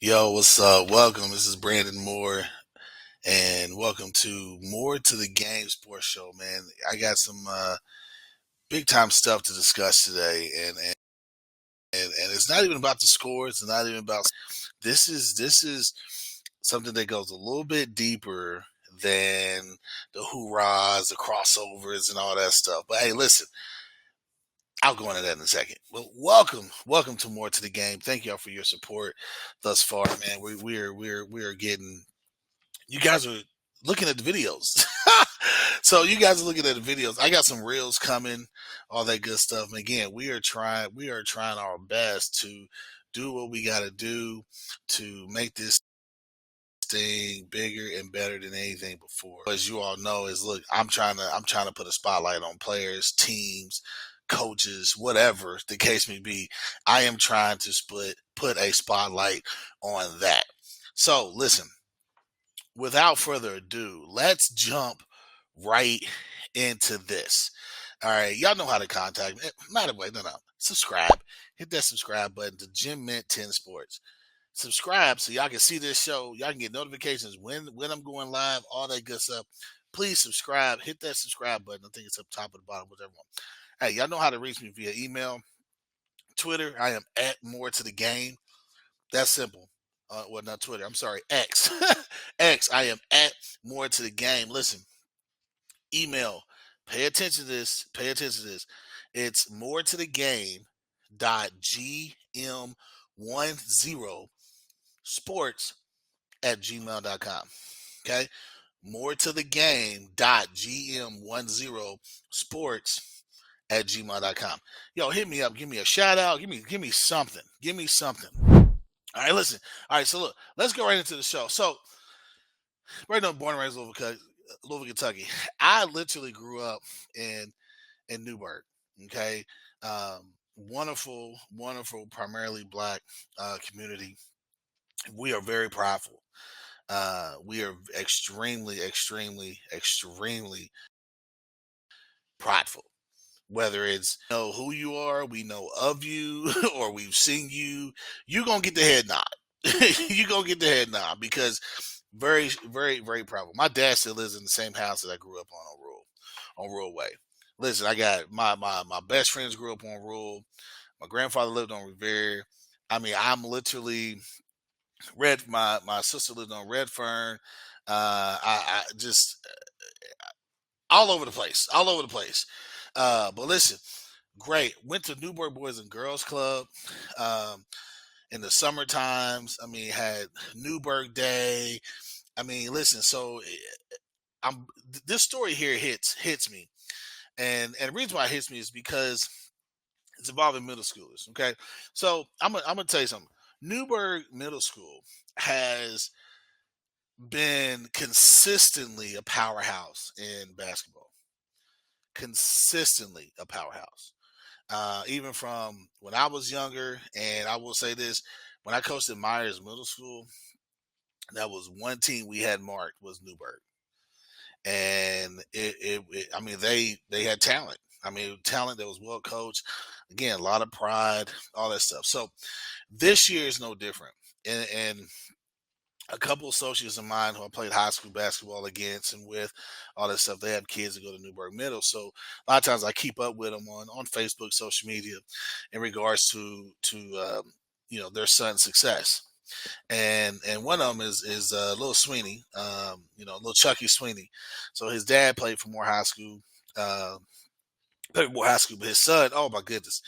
Yo, what's up? Welcome. This is Brandon Moore, and welcome to More to the Game Sports Show, man. I got some big time stuff to discuss today, and it's not even about the scores. It's not even about this is something that goes a little bit deeper than the hoorahs, the crossovers, and all that stuff. But hey, listen, I'll go into that in a second. Well, welcome to More to the Game. Thank y'all for your support thus far, man. We are getting you guys are looking at the videos. So you guys are looking at the videos. I got some reels coming, all that good stuff. And again, we are trying our best to do what we got to do to make this thing bigger and better than anything before. As you all know, is look, I'm trying to put a spotlight on players, teams, coaches, whatever the case may be. I am trying to put a spotlight on that. So listen, without further ado, let's jump right into this. All right, y'all know how to contact me. By the way, no. Subscribe. Hit that subscribe button to Gym Mint 10 Sports. Subscribe so y'all can see this show. Y'all can get notifications when I'm going live, all that good stuff. Please subscribe. Hit that subscribe button. I think it's up top of the bottom, whichever one. Hey, y'all know how to reach me via email, Twitter. I am at More to the Game. That's simple. Well, not Twitter. I'm sorry, X. X. I am at More to the Game. Listen, email. Pay attention to this. Pay attention to this. It's more to the game dot gm10 sports at gmail.com. Okay. More to the game dot gm10 sports at gmail.com. Yo, hit me up. Give me a shout out. Give me something. Give me something. All right, listen. All right, so look, let's go right into the show. So, right now, born and raised in Louisville, Kentucky. I literally grew up in Newburg. Okay, wonderful, primarily black community. We are very prideful. We are extremely prideful. Whether it's know who you are, we know of you, or we've seen you, you're gonna get the head nod. You're gonna get the head nod because very prideful. My dad still lives in the same house that I grew up on Rural Way. Listen, I got my best friends grew up on Rural. My grandfather lived on Revere. I mean, I'm literally Red. My sister lived on Redfern. I just all over the place, all over the place. But listen, great. Went to Newburg Boys and Girls Club in the summer times. I mean, had Newburg Day. I mean, listen. So this story here hits me, and the reason why it hits me is because it's involving middle schoolers. Okay, so I'm gonna tell you something. Newburg Middle School has been consistently a powerhouse in basketball. Consistently a powerhouse. Even from when I was younger, and I will say this: when I coached at Myers Middle School, that was one team we had marked was Newburg, and I mean, they had talent. I mean, talent that was well coached. Again, a lot of pride, all that stuff. So this year is no different. And a couple associates of mine who I played high school basketball against and with all that stuff, they have kids that go to Newburg Middle. So a lot of times I keep up with them on Facebook, social media, in regards to their son's success. And one of them is little Sweeney, little Chucky Sweeney. So his dad played for Moore High School, uh, but his son, oh my goodness,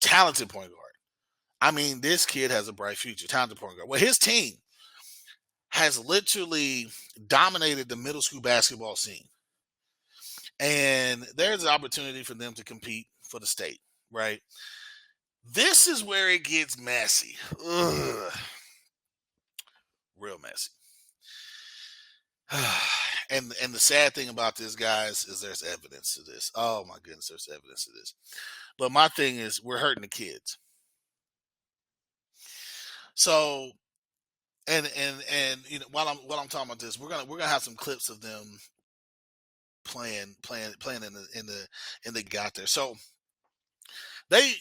talented point guard. I mean, this kid has a bright future, talented point guard. Well, his team has literally dominated the middle school basketball scene. And there's an opportunity for them to compete for the state, right? This is where it gets messy. Ugh, real messy. And the sad thing about this, guys, is there's evidence to this. Oh my goodness, there's evidence to this. But my thing is, we're hurting the kids. So, and while I'm talking about this, we're gonna have some clips of them playing in the got there. So they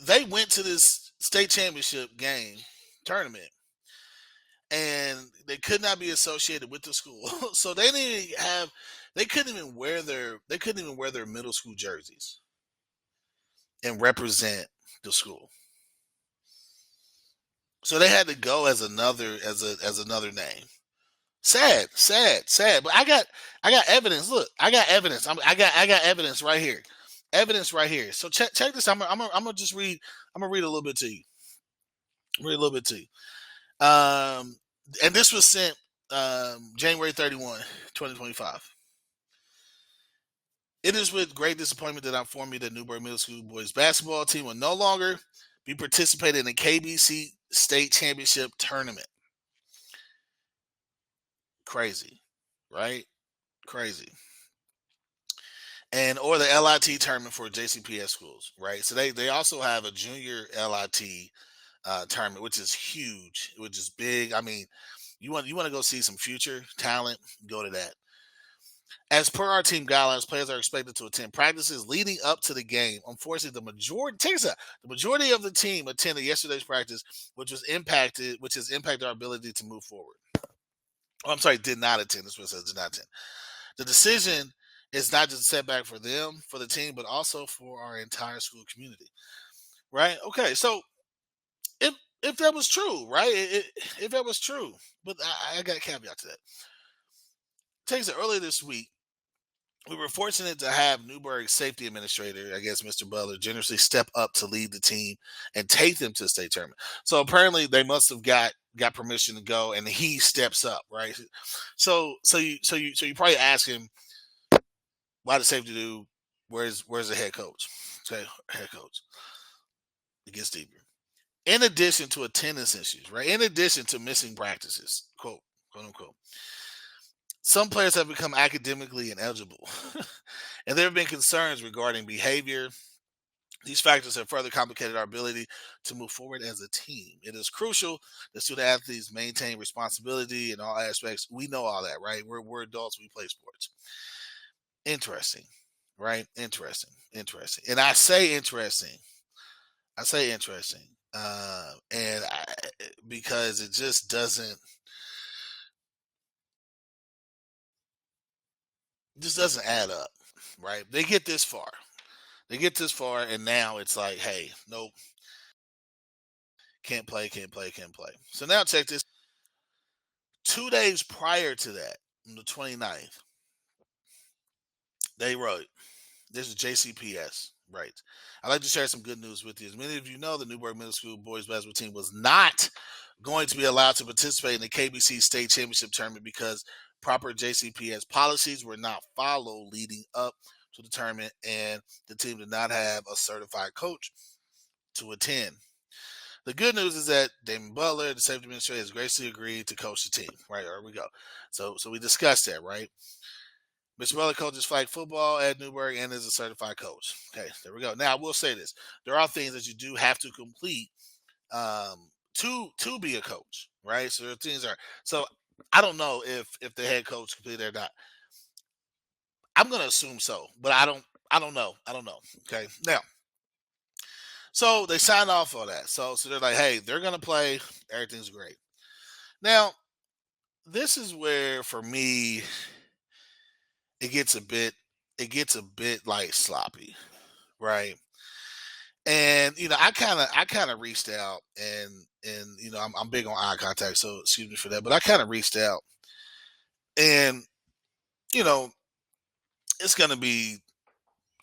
they went to this state championship game tournament and they could not be associated with the school. So they couldn't even wear their middle school jerseys and represent the school. So they had to go as another name. Sad, sad, sad. But I got evidence. Look, I got evidence. I got evidence right here. Evidence right here. So check this. I'm gonna just read. I'm gonna read a little bit to you. Read a little bit to you. And this was sent January 31, 2025. It is with great disappointment that I inform you that Newburg Middle School boys basketball team will no longer be participating in the KBC State Championship tournament. Crazy, right? Crazy. And or the LIT tournament for JCPS schools, right? So they also have a junior LIT tournament, which is huge, which is big. I mean, you want to go see some future talent, go to that. As per our team guidelines, players are expected to attend practices leading up to the game. Unfortunately, the majority of the team attended yesterday's practice, which has impacted our ability to move forward. Oh, I'm sorry, did not attend. This is what it says, did not attend. The decision is not just a setback for them, for the team, but also for our entire school community. Right? Okay, so if if that was true, right? If that was true, but I got a caveat to that. Takes it earlier this week. We were fortunate to have Newburgh safety administrator, I guess Mr. Butler, generously step up to lead the team and take them to the state tournament. So apparently they must have got permission to go, and he steps up, right? So you probably ask him, why the safety dude? Where's the head coach? Okay, head coach. It gets deeper. In addition to attendance issues, right? In addition to missing practices, quote unquote, some players have become academically ineligible, and there have been concerns regarding behavior. These factors have further complicated our ability to move forward as a team. It is crucial that student athletes maintain responsibility in all aspects. We know all that, right? We're adults. We play sports. Interesting, right? Interesting. And I say interesting. I say interesting, because it just doesn't add up, right? They get this far. They get this far, and now it's like, hey, nope, can't play, can't play, can't play. So now check this. 2 days prior to that, on the 29th, they wrote, this is JCPS, right? I'd like to share some good news with you. As many of you know, the Newburgh Middle School boys basketball team was not going to be allowed to participate in the KBC State Championship tournament because proper JCPS policies were not followed leading up to the tournament, and the team did not have a certified coach to attend. The good news is that Damon Butler, the safety administrator, has graciously agreed to coach the team. Right, there we go. So we discussed that, right? Mr. Butler coaches flag football at Newburgh and is a certified coach. Okay, there we go. Now I will say this: there are things that you do have to complete to be a coach, right? So there are things are. So I don't know if the head coach completed or not. I'm gonna assume so, but I don't know. I don't know. Okay, now so they signed off on that. So they're like, hey, they're gonna play. Everything's great. Now this is where for me it gets a bit like sloppy, right? And I kind of reached out, and I'm big on eye contact, so excuse me for that. But I kind of reached out, and you know it's gonna be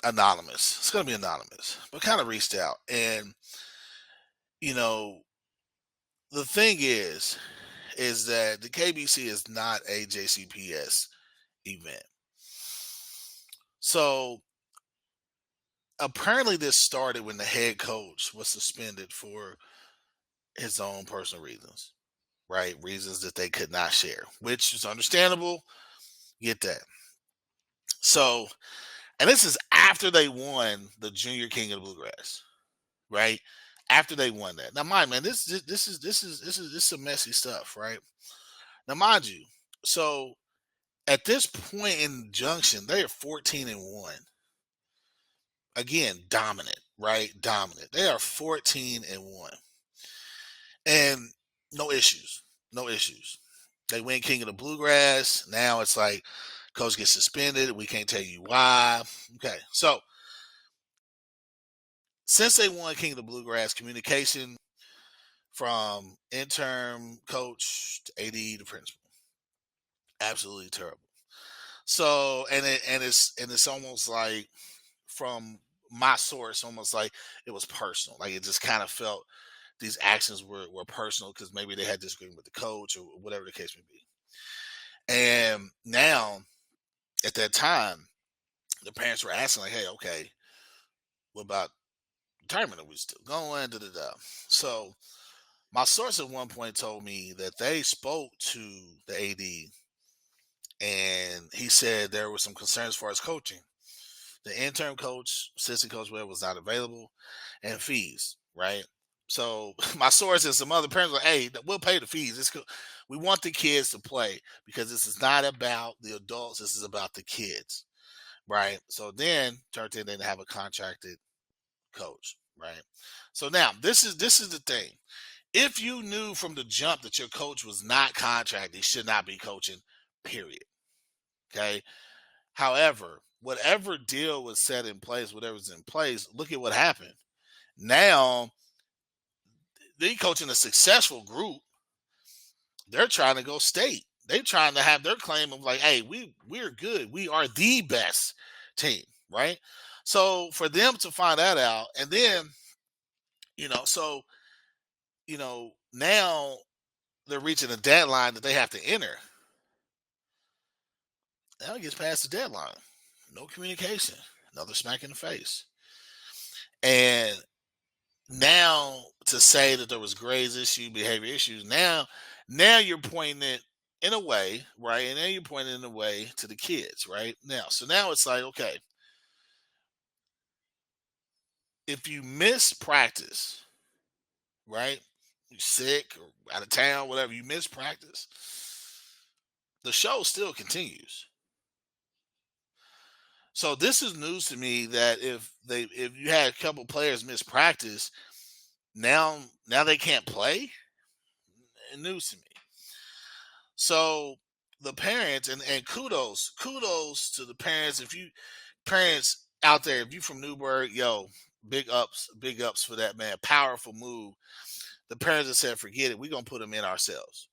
anonymous. It's gonna be anonymous, but kind of reached out, and you know the thing is that the KBC is not a JCPS event. So apparently this started when the head coach was suspended for his own personal reasons, right? Reasons that they could not share, which is understandable. Get that. So, and this is after they won the Junior King of the Bluegrass, right? After they won that. Now, mind man, this is some messy stuff, right? Now, mind you, so at this point in junction, they are 14-1. Again, dominant, right? Dominant. They are 14-1, and no issues. no issues. They win King of the Bluegrass. Now it's like coach gets suspended. We can't tell you why. Okay, so since they won King of the Bluegrass, communication from interim coach to AD to principal, absolutely terrible. So and it's almost like from my source, almost like it was personal. Like it just kind of felt these actions were personal because maybe they had disagreement with the coach or whatever the case may be. And now at that time, the parents were asking like, "Hey, okay, what about retirement? Are we still going?" Da da da. So my source at one point told me that they spoke to the AD and he said there were some concerns as far as coaching. The interim coach, assistant coach, whatever, was not available, and fees, right? So my source and some other parents were, hey, we'll pay the fees. It's cool. We want the kids to play because this is not about the adults. This is about the kids, right? So then turned in they didn't have a contracted coach, right? So now this is the thing. If you knew from the jump that your coach was not contracted, he should not be coaching, period. Okay. However, whatever deal was set in place, whatever's in place, look at what happened. Now they coaching a successful group. They're trying to go state. They're trying to have their claim of like, hey, we're good. We are the best team, right? So for them to find that out, and then so now they're reaching a deadline that they have to enter. Now it gets past the deadline. No communication. Another smack in the face. And now to say that there was grades issue, behavior issues, now you're pointing it in a way, right? And now you're pointing it in a way to the kids, right? Now, so now it's like, okay, if you miss practice, right? You're sick or out of town, whatever, you miss practice, the show still continues. So this is news to me that if you had a couple players miss practice, now they can't play. News to me. So the parents and kudos to the parents. If you parents out there, if you from Newburg, yo, big ups for that, man. Powerful move. The parents have said, forget it, we're gonna put them in ourselves.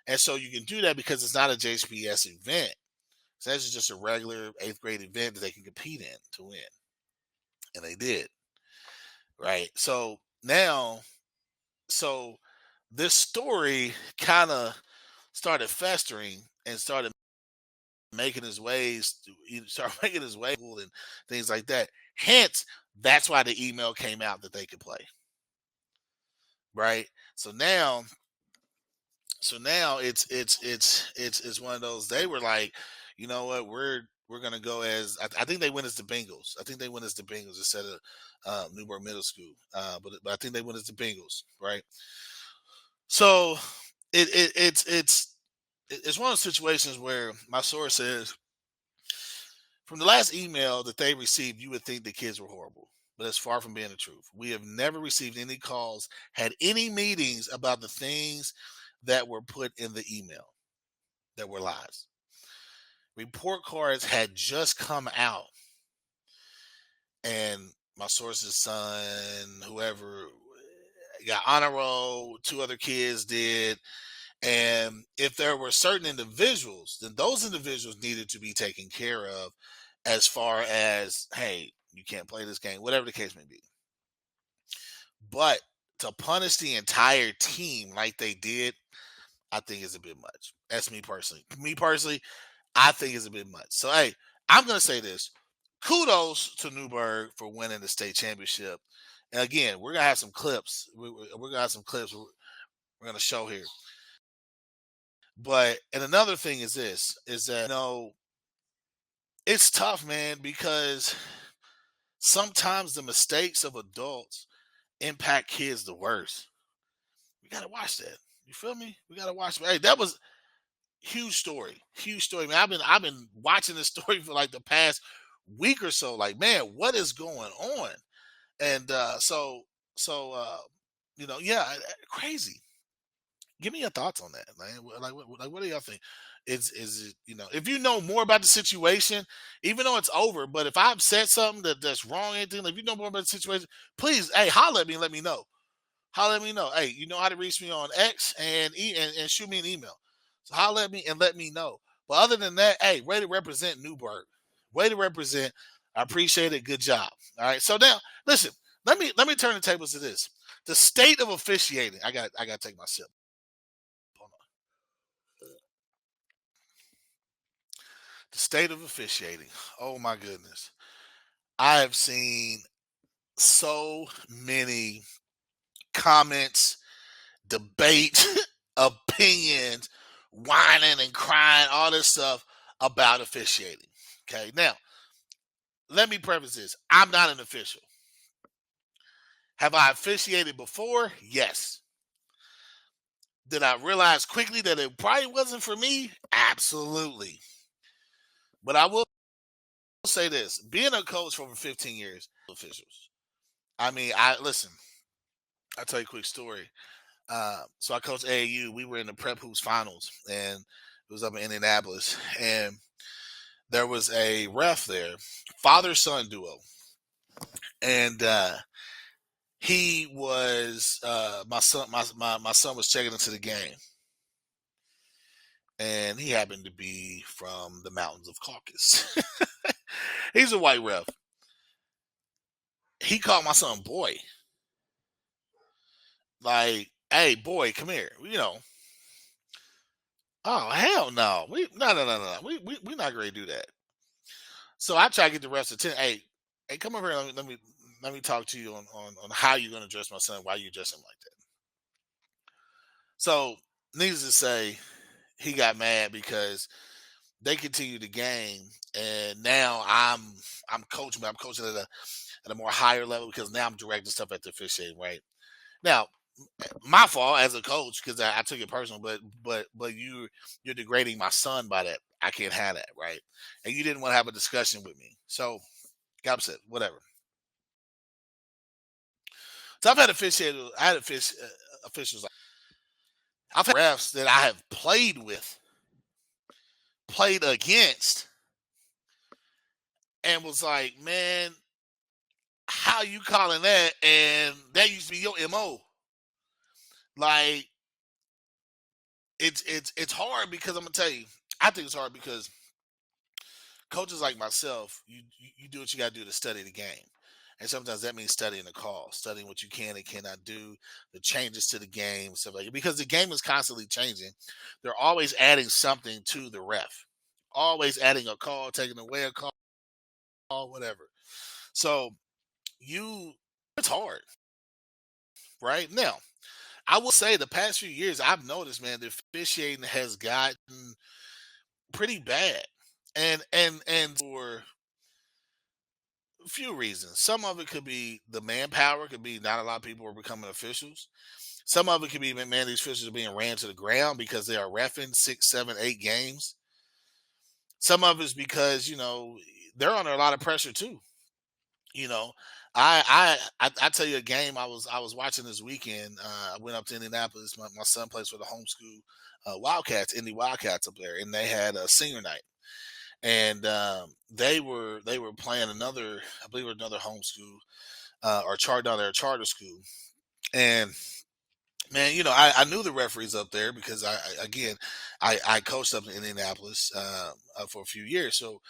And so you can do that because it's not a JHBS event. So that's just a regular eighth grade event that they can compete in to win. And they did. Right. So now, so this story kind of started festering and started making his ways start making his way and things like that. Hence, that's why the email came out that they could play. Right. So now it's one of those. They were like, you know what, we're gonna go as I think they went as the Bengals. I think they went as the Bengals instead of Newburg Middle School. But I think they went as the Bengals, right? So it, it it's one of those situations where my source says from the last email that they received, you would think the kids were horrible, but it's far from being the truth. We have never received any calls, had any meetings about the things that were put in the email that were lies. Report cards had just come out, and my source's son, whoever, got honor roll, two other kids did. And if there were certain individuals, then those individuals needed to be taken care of as far as, hey, you can't play this game, whatever the case may be. But to punish the entire team like they did, I think is a bit much. That's me personally. Me personally, I think it's a bit much. So, hey, I'm going to say this. Kudos to Newburg for winning the state championship. And again, we're going to have some clips. We're going to have some clips we're going to show here. But, and another thing is this, is that, it's tough, man, because sometimes the mistakes of adults impact kids the worst. We got to watch that. You feel me? We got to watch. Hey, that was huge story. Huge story, man. I've been watching this story for like the past week or so. Like, man, what is going on? And yeah, crazy. Give me your thoughts on that, man. What do y'all think? Is it, if you know more about the situation, even though it's over, but if I've said something that's wrong, anything, if you know more about the situation, please, hey, holler at me and let me know. Holler at me know. Hey, you know how to reach me on X and shoot me an email. So holler at me and let me know. But other than that, hey, way to represent Newburg. Way to represent. I appreciate it. Good job. All right. So now, listen. Let me turn the tables to this. The state of officiating. I got to take my sip. Hold on. The state of officiating. Oh my goodness. I have seen so many comments, debate, opinions, whining and crying, all this stuff about officiating. Okay. Now, let me preface this. I'm not an official. Have I officiated before? Yes. Did I realize quickly that it probably wasn't for me? Absolutely. But I will say this, being a coach for over 15 years, officials. I mean, I listen, I'll tell you a quick story. So I coached AAU. We were in the Prep Hoops finals, and it was up in Indianapolis. And there was a ref there, father son duo. And he was my son was checking into the game. And he happened to be from the mountains of Caucasus. He's a white ref. He called my son boy. Like, hey, boy, come here. Oh hell no. No. We're not going to do that. So I try to get the refs attention. Hey, come over here. Let me talk to you on how you're going to address my son. Why you address him like that? So needless to say, he got mad because they continued the game, and now I'm coaching, but I'm coaching at a more higher level because now I'm directing stuff at the officiating. Right now, my fault as a coach because I took it personal, but you're degrading my son by that. I can't have that, right? And you didn't want to have a discussion with me, so got upset. Whatever. So I've had officiated. I had officials. I've had refs that I have played with, played against, and was like, man, how you calling that? And that used to be your MO. Like it's hard because I'm gonna tell you, I think it's hard because coaches like myself, you do what you gotta do to study the game. And sometimes that means studying the call, studying what you can and cannot do, the changes to the game, stuff like that. Because the game is constantly changing. They're always adding something to the ref. Always adding a call, taking away a call, whatever. So it's hard, right? Now, I will say the past few years I've noticed, man, the officiating has gotten pretty bad. And for a few reasons. Some of it could be the manpower, could be not a lot of people are becoming officials. Some of it could be, man, these officials are being ran to the ground because they are reffing 6, 7, 8 games. Some of it's because, they're under a lot of pressure too. You know, I tell you a game I was watching this weekend. I went up to Indianapolis. My son plays for the homeschool Wildcats, Indy Wildcats up there, and they had a senior night. And they were playing another, I believe it was another homeschool or down there, charter school. And man, I knew the referees up there because again I coached up in Indianapolis for a few years, so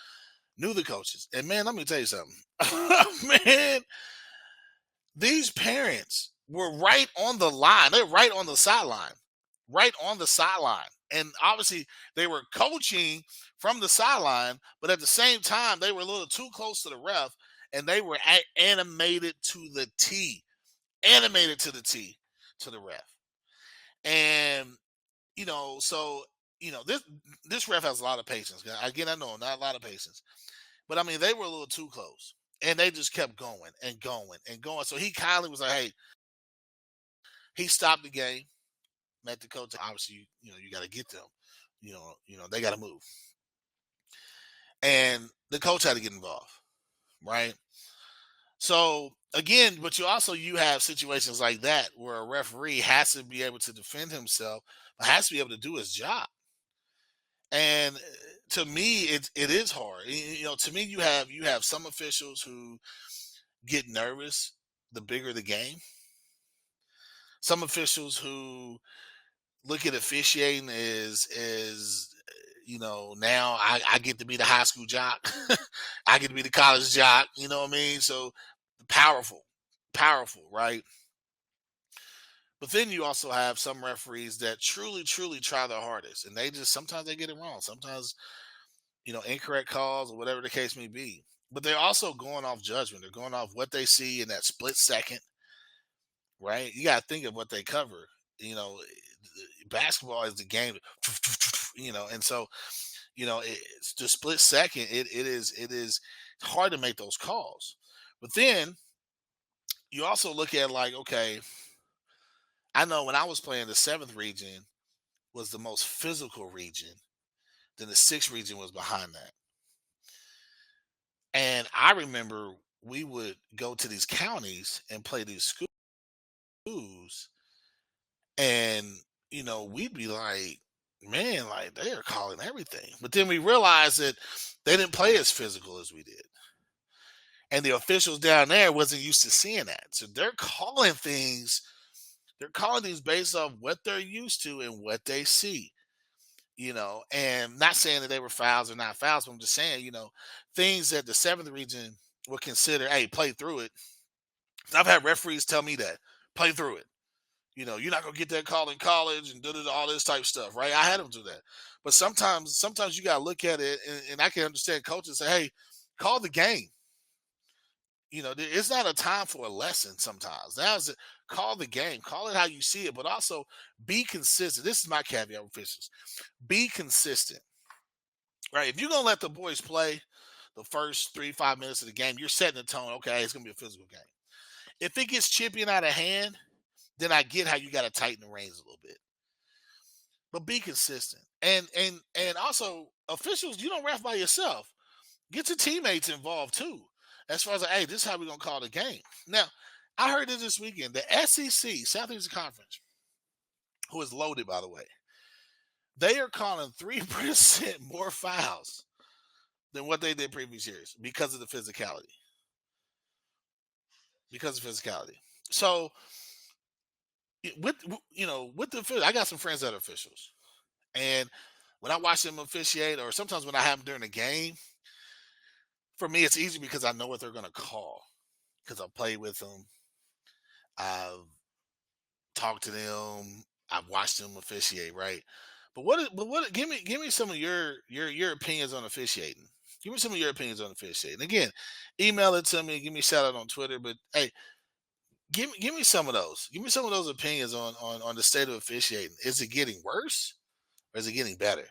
knew the coaches. And man, let me tell you something, man. These parents were right on the line. They're right on the sideline, right on the sideline. And obviously, they were coaching from the sideline, but at the same time, they were a little too close to the ref, and they were animated to the T, animated to the T, to the ref. And so this ref has a lot of patience. Again, I know not a lot of patience, but I mean they were a little too close, and they just kept going and going and going. So he kindly was like, "Hey," he stopped the game. Met the coach. Obviously, you got to get them. They got to move, and the coach had to get involved, right? So again, but you have situations like that where a referee has to be able to defend himself, but has to be able to do his job. And to me, it is hard. To me, you have some officials who get nervous the bigger the game. Some officials who look at officiating now I get to be the high school jock. I get to be the college jock, you know what I mean? So powerful, powerful, right? But then you also have some referees that truly, truly try their hardest, and they just sometimes they get it wrong. Sometimes, incorrect calls or whatever the case may be. But they're also going off judgment. They're going off what they see in that split second, right? You got to think of what they cover. Basketball is the game, and so it's the split second. It is hard to make those calls. But then you also look at like, okay, I know when I was playing, the seventh region was the most physical region. Then the sixth region was behind that. And I remember we would go to these counties and play these schools, and we'd be like, man, like they are calling everything. But then we realized that they didn't play as physical as we did. And the officials down there wasn't used to seeing that. So they're calling things based off what they're used to and what they see. And not saying that they were fouls or not fouls, but I'm just saying, things that the seventh region would consider, hey, play through it. I've had referees tell me that, play through it. You're not gonna get that call in college and all this type stuff, right? I had them do that. But sometimes you gotta look at it, and I can understand coaches say, hey, call the game. It's not a time for a lesson sometimes. Call the game, call it how you see it, but also be consistent. This is my caveat with officials. Be consistent, right? If you're gonna let the boys play the first 3 5 minutes of the game, you're setting the tone. Okay, it's gonna be a physical game. If it gets chippy and out of hand, then I get how you got to tighten the reins a little bit. But be consistent, and also officials. You don't ref by yourself. Get your teammates involved too. As far as like, hey, this is how we're gonna call the game. Now, I heard this weekend. The SEC, Southeastern Conference, who is loaded by the way, they are calling 3% more fouls than what they did previous years because of the physicality. Because of physicality. So with the I got some friends that are officials, and when I watch them officiate, or sometimes when I have them during the game, for me it's easy because I know what they're going to call because I've played with them, I've talked to them, I've watched them officiate, right? But what? Give me some of your opinions on officiating. Give me some of your opinions on officiating. Again, email it to me. Give me a shout out on Twitter. But hey, give me some of those. Give me some of those opinions on the state of officiating. Is it getting worse or is it getting better?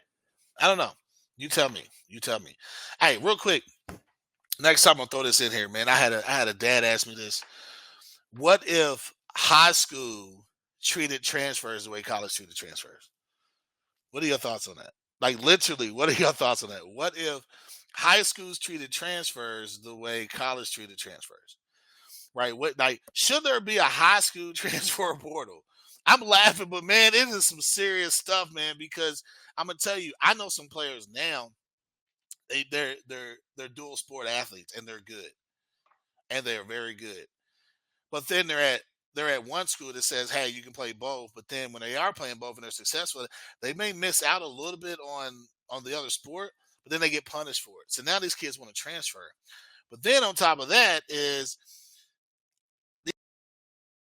I don't know. You tell me. You tell me. Hey, real quick. Next time I'll throw this in here, man. I had a dad ask me this. What if high school treated transfers the way college treated transfers? What are your thoughts on that? Like literally, what are your thoughts on that? What if high schools treated transfers the way college treated transfers? Right? What like should there be a high school transfer portal? I'm laughing, but man, it is some serious stuff, man. Because I'm gonna tell you, I know some players now. They're dual sport athletes, and they're good, and they're very good. But then they're at one school that says, hey, you can play both. But then when they are playing both and they're successful, they may miss out a little bit on the other sport, but then they get punished for it. So now these kids want to transfer. But then on top of that is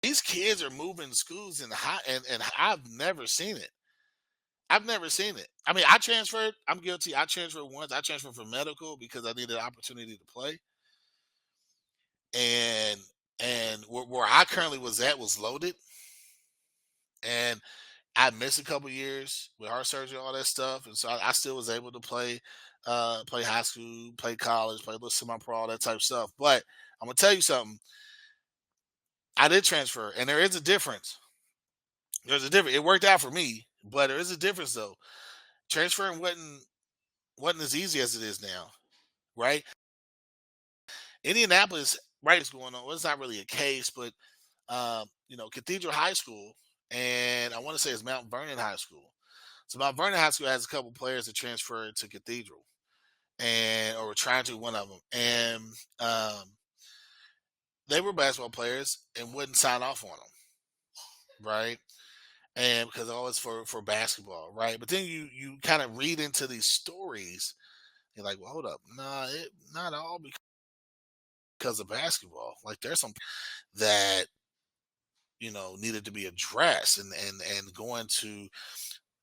these kids are moving schools in high, and I've never seen it. I've never seen it. I mean, I transferred. I'm guilty. I transferred once. I transferred for medical because I needed an opportunity to play. And where I currently was at was loaded, and I missed a couple years with heart surgery, all that stuff, and so I still was able to play high school, play college, play a little semi-pro, all that type of stuff. But I'm gonna tell you something. I did transfer, and there is a difference. There's a difference. It worked out for me, but there is a difference though. Transferring wasn't as easy as it is now, right? Indianapolis right is going on. Well, it's not really a case, but Cathedral High School, and I want to say it's Mount Vernon High School. So Mount Vernon High School has a couple players that transferred to Cathedral, and or were trying to one of them, and they were basketball players and wouldn't sign off on them, right? And because all it's for basketball, right? But then you kind of read into these stories. You're like, well, hold up, nah, not all because of basketball. Like there's some that needed to be addressed, and going to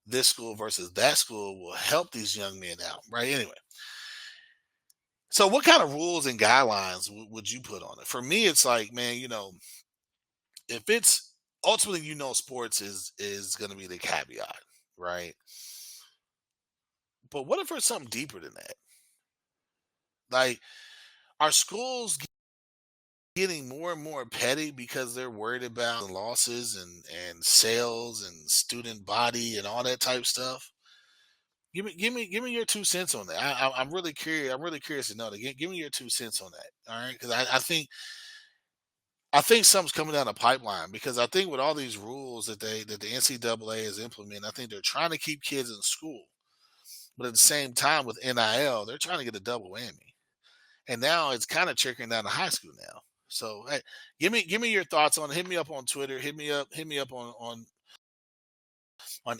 this school versus that school will help these young men out, right? Anyway, so what kind of rules and guidelines would you put on it? For me, it's like, man, if it's ultimately, sports is going to be the caveat, right? But what if it's something deeper than that? Like, are schools getting more and more petty because they're worried about losses and sales and student body and all that type stuff? Give me your 2 cents on that. I'm really curious. I'm really curious to know that. Give me your 2 cents on that. All right, because I think something's coming down the pipeline, because I think with all these rules that the NCAA is implementing, I think they're trying to keep kids in school, but at the same time with NIL, they're trying to get a double whammy, and now it's kind of trickling down to high school now. So hey, give me your thoughts on it. Hit me up on Twitter. Hit me up on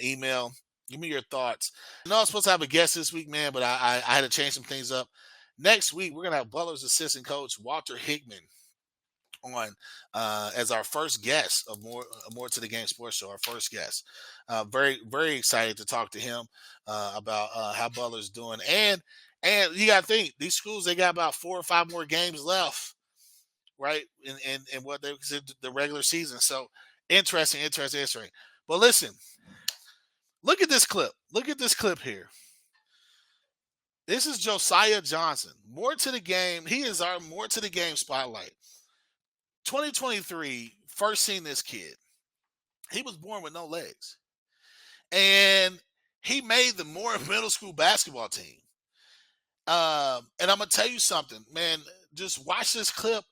email. Give me your thoughts. I know I was supposed to have a guest this week, man, but I had to change some things up. Next week, we're gonna have Butler's assistant coach Walter Hickman on as our first guest of more to the game sports show. Our first guest. Very very excited to talk to him about how Butler's doing, and you got to think these schools, they got about 4 or 5 more games left, right? In what they consider the regular season. So interesting. But listen, look at this clip. Look at this clip here. This is Josiah Johnson. More to the game. He is our more to the game spotlight. 2023, first seen this kid. He was born with no legs. And he made the Moore Middle School basketball team. And I'm gonna tell you something, man. Just watch this clip.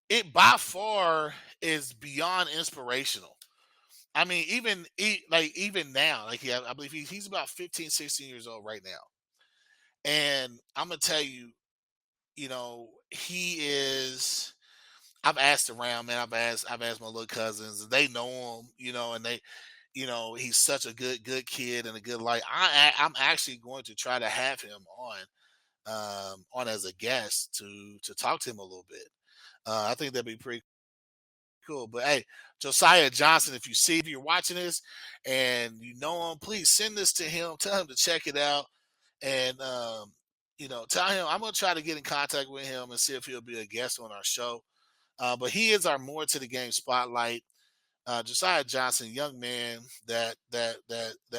It by far is beyond inspirational. I mean, even now, like I believe he's about 15, 16 years old right now. And I'm gonna tell you, he is. I've asked around, man. I've asked my little cousins. They know him, and he's such a good kid and a good light. I'm actually going to try to have him on as a guest to talk to him a little bit. I think that'd be pretty cool. But hey, Josiah Johnson, if you're watching this and you know him, please send this to him. Tell him to check it out, and tell him I'm gonna try to get in contact with him and see if he'll be a guest on our show. But he is our more to the game spotlight. Josiah Johnson, young man that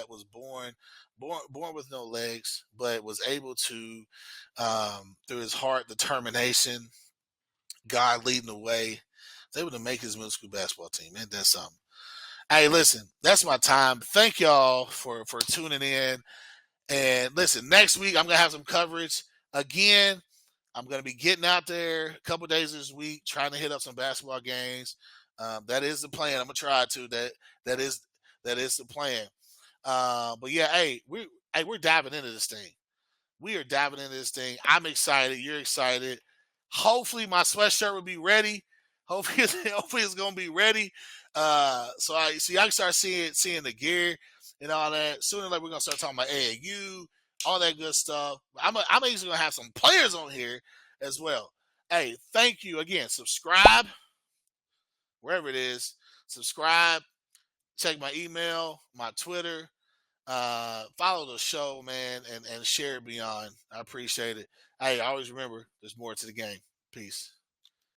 was born with no legs, but was able to, through his heart, determination, God leading the way, was able to make his middle school basketball team. Man, that's something. Hey, listen, that's my time. Thank y'all for tuning in. And listen, next week I'm gonna have some coverage again. I'm going to be getting out there a couple days this week, trying to hit up some basketball games. That is the plan. I'm gonna try to. That is the plan. But yeah, we're diving into this thing. We are diving into this thing. I'm excited. You're excited. Hopefully, my sweatshirt will be ready. Hopefully it's gonna be ready. So I can start seeing the gear and all that. Sooner or later, we're gonna start talking about AAU, all that good stuff. I'm actually gonna have some players on here as well. Hey, thank you again. Subscribe wherever it is. Subscribe. Check my email, my Twitter. Follow the show, man, and share it beyond. I appreciate it. Hey, always remember there's more to the game. Peace.